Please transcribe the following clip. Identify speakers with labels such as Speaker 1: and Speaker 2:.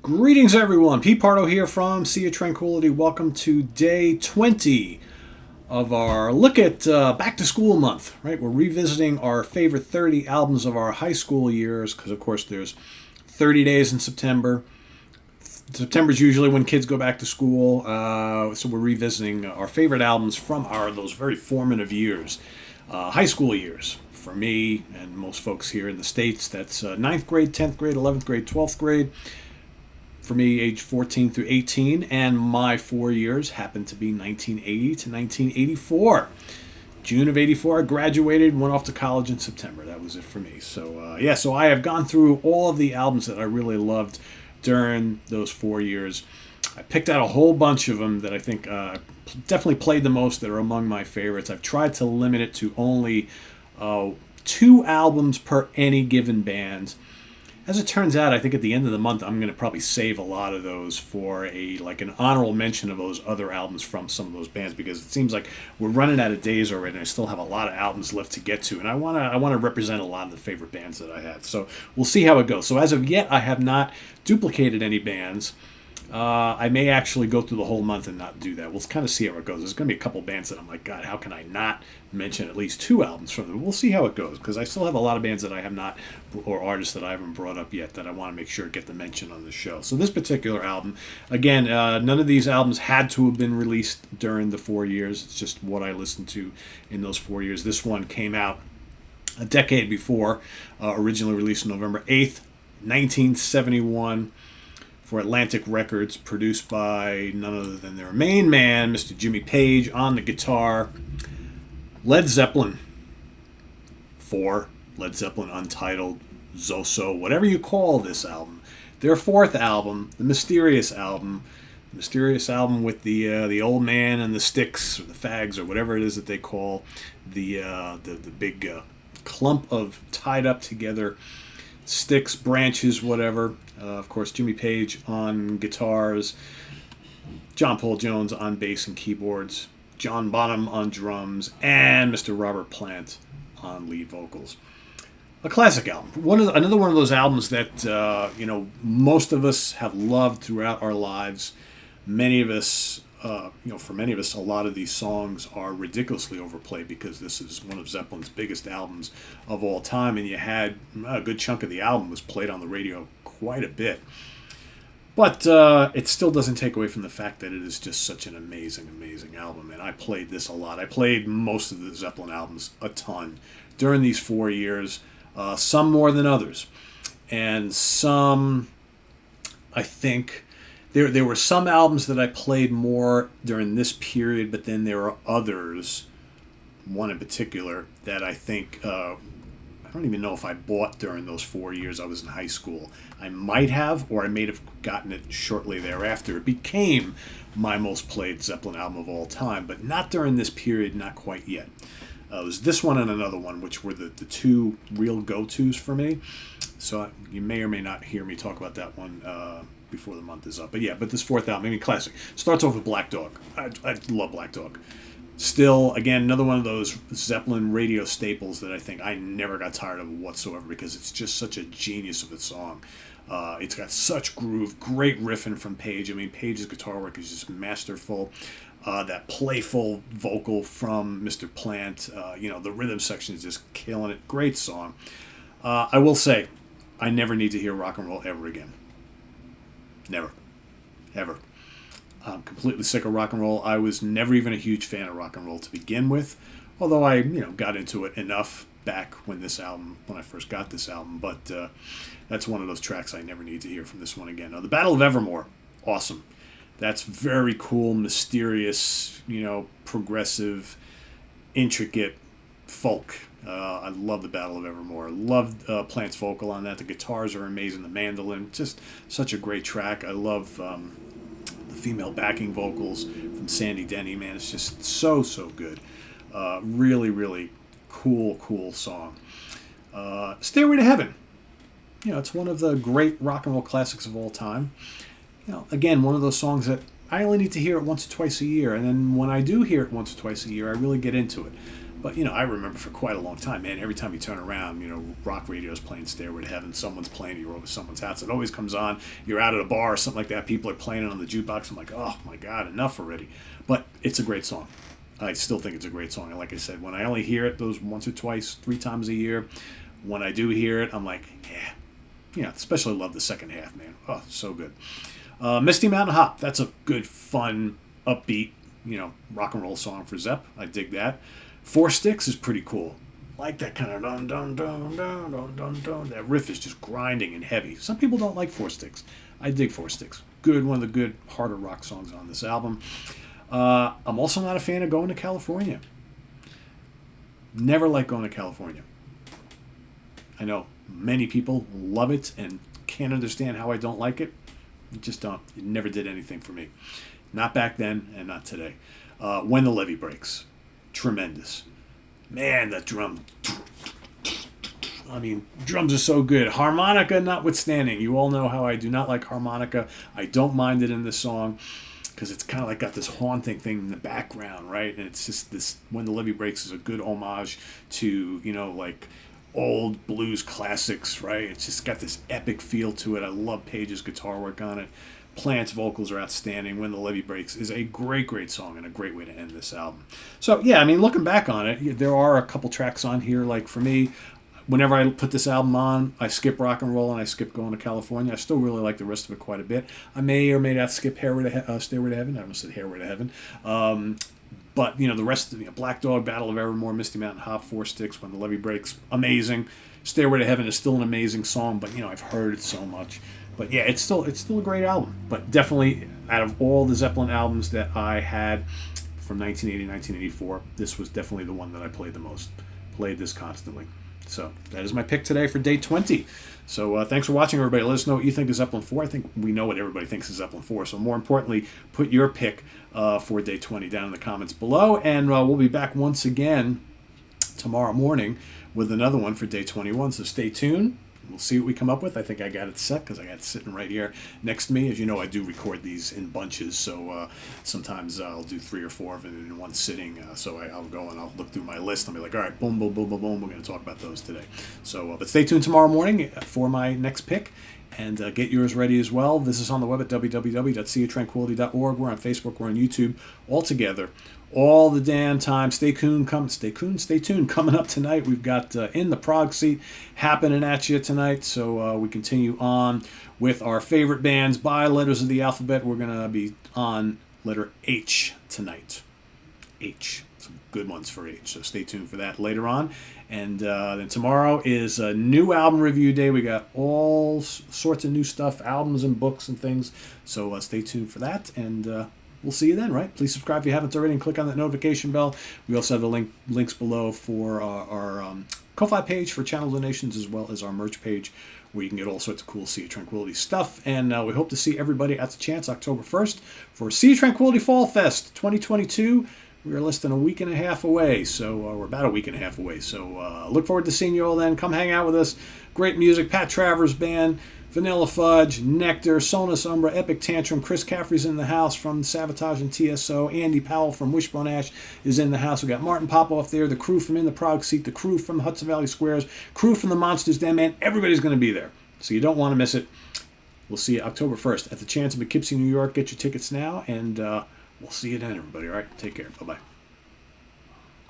Speaker 1: Greetings, everyone. Pete Pardo here from Sea of Tranquility. Welcome to day 20 of our look at back to school month. Right, we're revisiting our favorite 30 albums of our high school years because, of course, there's 30 days in September. September's usually when kids go back to school, so we're revisiting our favorite albums from those very formative years, high school years. For me and most folks here in the States, that's 9th grade, 10th grade, 11th grade, 12th grade. For me, age 14 through 18, and my 4 years happened to be 1980 to 1984. June of 84, I graduated, went off to college in September. That was it for me. So I have gone through all of the albums that I really loved during those 4 years. I picked out a whole bunch of them that I think definitely played the most, that are among my favorites. I've tried to limit it to only 2 albums per any given band. As it turns out, I think at the end of the month, I'm going to probably save a lot of those for an honorable mention of those other albums from some of those bands, because it seems like we're running out of days already, and I still have a lot of albums left to get to, and I want to represent a lot of the favorite bands that I have. So we'll see how it goes. So as of yet, I have not duplicated any bands. I may actually go through the whole month and not do that. We'll kind of see how it goes. There's going to be a couple bands that I'm like, God, how can I not mention at least 2 albums from them? We'll see how it goes, because I still have a lot of bands that I have not, or artists that I haven't brought up yet, that I want to make sure get the mention on the show. So this particular album, again, none of these albums had to have been released during the 4 years. It's just what I listened to in those 4 years. This one came out a decade before, originally released November 8th, 1971. For Atlantic Records, produced by none other than their main man, Mr. Jimmy Page, on the guitar. Led Zeppelin 4, Led Zeppelin Untitled, Zoso, whatever you call this album. Their 4th album, the Mysterious album with the old man and the sticks, or the fags, or whatever it is that they call the big clump of tied up together sticks, branches, whatever. Of course, Jimmy Page on guitars, John Paul Jones on bass and keyboards, John Bonham on drums, and Mr. Robert Plant on lead vocals. A classic album. Another one of those albums that most of us have loved throughout our lives. Many of us, for many of us, a lot of these songs are ridiculously overplayed, because this is one of Zeppelin's biggest albums of all time, and you had a good chunk of the album was played on the radio quite a bit. But it still doesn't take away from the fact that it is just such an amazing, amazing album, and I played this a lot. I played most of the Zeppelin albums a ton during these 4 years, some more than others. And some, I think, There were some albums that I played more during this period, but then there are others, one in particular, that I think, I don't even know if I bought during those 4 years I was in high school. I might have, or I may have gotten it shortly thereafter. It became my most played Zeppelin album of all time, but not during this period, not quite yet. It was this one and another one, which were the 2 real go-tos for me. So you may or may not hear me talk about that one before the month is up. But this 4th album, classic. Starts off with Black Dog. I love Black Dog. Still, again, another one of those Zeppelin radio staples that I think I never got tired of whatsoever, because it's just such a genius of a song. It's got such groove, great riffing from Page. Page's guitar work is just masterful. That playful vocal from Mr. Plant, the rhythm section is just killing it. Great song. I will say, I never need to hear rock and roll ever again. Never. Ever. I'm completely sick of rock and roll. I was never even a huge fan of rock and roll to begin with, although I, got into it enough back when I first got this album. But that's one of those tracks I never need to hear from this one again. Now, the Battle of Evermore, awesome. That's very cool, mysterious, progressive, intricate folk. I love the Battle of Evermore. Loved Plant's vocal on that. The guitars are amazing. The mandolin, just such a great track. I love the female backing vocals from Sandy Denny. Man, it's just so good. Really, really cool song. Stairway to Heaven. It's one of the great rock and roll classics of all time. Again, one of those songs that I only need to hear it once or twice a year, and then when I do hear it once or twice a year, I really get into it. But, I remember for quite a long time, man, every time you turn around, rock radio's playing Stairway to Heaven, someone's playing it, you're over someone's house. It always comes on, you're out at a bar or something like that, people are playing it on the jukebox. I'm like, oh my God, enough already. But it's a great song. I still think it's a great song. And like I said, when I only hear it those once or twice, 3 times a year, when I do hear it, I'm like, yeah. Especially love the second half, man. Oh, so good. Misty Mountain Hop. That's a good, fun, upbeat, rock and roll song for Zepp. I dig that. Four Sticks is pretty cool. Like that kind of dun dun dun dun dun dun dun. That riff is just grinding and heavy. Some people don't like Four Sticks. I dig Four Sticks. Good, one of the good harder rock songs on this album. I'm also not a fan of Going to California. Never liked Going to California. I know many people love it and can't understand how I don't like it. It just don't. It never did anything for me. Not back then and not today. When the Levee Breaks. Tremendous. Man, that drum. I mean, drums are so good. Harmonica notwithstanding. You all know how I do not like harmonica. I don't mind it in this song because it's kind of like got this haunting thing in the background, right? And it's just this, When the Levee Breaks is a good homage to, like old blues classics, right? It's just got this epic feel to it. I love Page's guitar work on it. Plant's vocals are outstanding. When the Levee Breaks is a great, great song and a great way to end this album. So, yeah, I mean, looking back on it, there are a couple tracks on here. Like, for me, whenever I put this album on, I skip rock and roll and I skip Going to California. I still really like the rest of it quite a bit. I may or may not skip Stairway to Heaven. I almost said Hairway to Heaven. But, the rest of Black Dog, Battle of Evermore, Misty Mountain Hop, Four Sticks, When the Levee Breaks, amazing. Stairway to Heaven is still an amazing song, but, I've heard it so much. But yeah, it's still a great album. But definitely, out of all the Zeppelin albums that I had from 1980, 1984, this was definitely the one that I played the most. Played this constantly. So that is my pick today for day 20. So thanks for watching, everybody. Let us know what you think of Zeppelin 4. I think we know what everybody thinks of Zeppelin 4. So more importantly, put your pick for day 20 down in the comments below. And we'll be back once again tomorrow morning with another one for day 21. So stay tuned. We'll see what we come up with. I think I got it set because I got it sitting right here next to me. As you know, I do record these in bunches, so sometimes I'll do 3 or 4 of them in one sitting. So I'll go and I'll look through my list. I'll be like, all right, boom, boom, boom, boom, boom. We're going to talk about those today. So, but stay tuned tomorrow morning for my next pick. And get yours ready as well. This is on the web at www.seaoftranquility.org. We're on Facebook. We're on YouTube. All together. All the damn time. Stay tuned. Coming up tonight, we've got In the Prague Seat happening at you tonight. So we continue on with our favorite bands by letters of the alphabet. We're going to be on letter H tonight. H. Some good ones for H. So stay tuned for that later on. And then tomorrow is a new album review day. We got all sorts of new stuff, albums and books and things. So stay tuned for that. And we'll see you then, right? Please subscribe if you haven't already and click on that notification bell. We also have the links below for our Ko-Fi page for channel donations, as well as our merch page where you can get all sorts of cool Sea of Tranquility stuff. And we hope to see everybody at the Chance October 1st for Sea of Tranquility Fall Fest 2022. We're less than a week and a half away, so we're about a week and a half away. So look forward to seeing you all then. Come hang out with us. Great music. Pat Travers Band, Vanilla Fudge, Nectar, Sonus Umbra, Epic Tantrum. Chris Caffrey's in the house from Sabotage and TSO. Andy Powell from Wishbone Ash is in the house. We got Martin Popoff there, the crew from In the Prague Seat, the crew from Hudson Valley Squares, crew from the Monsters Den, man. Everybody's going to be there, so you don't want to miss it. We'll see you October 1st at the Chance in Poughkeepsie, New York. Get your tickets now, and we'll see you then, everybody. All right, take care. Bye-bye.